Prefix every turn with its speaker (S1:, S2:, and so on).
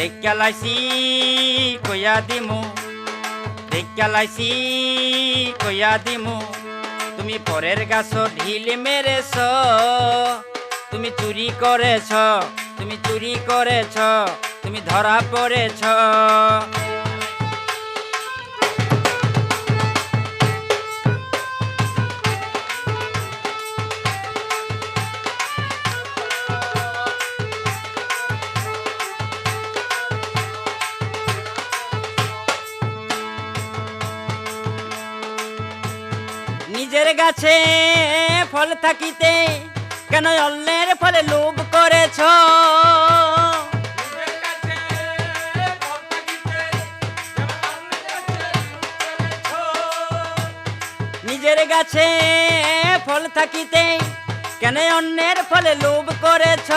S1: দেখা লাইছি কইয়া দিমু, দেখা লাইছি কইয়া দিমু, তুমি পরের গাছ ঢিল মেরেছ, তুমি চুরি করেছ, তুমি চুরি করেছ, তুমি ধরা পড়েছ। নিজের গাছে ফল থাকিতে কেন অন্যের ফলে লোভ করেছ? নিজের গাছে ফল থাকিতে কেন অন্যের ফলে লোভ করেছ?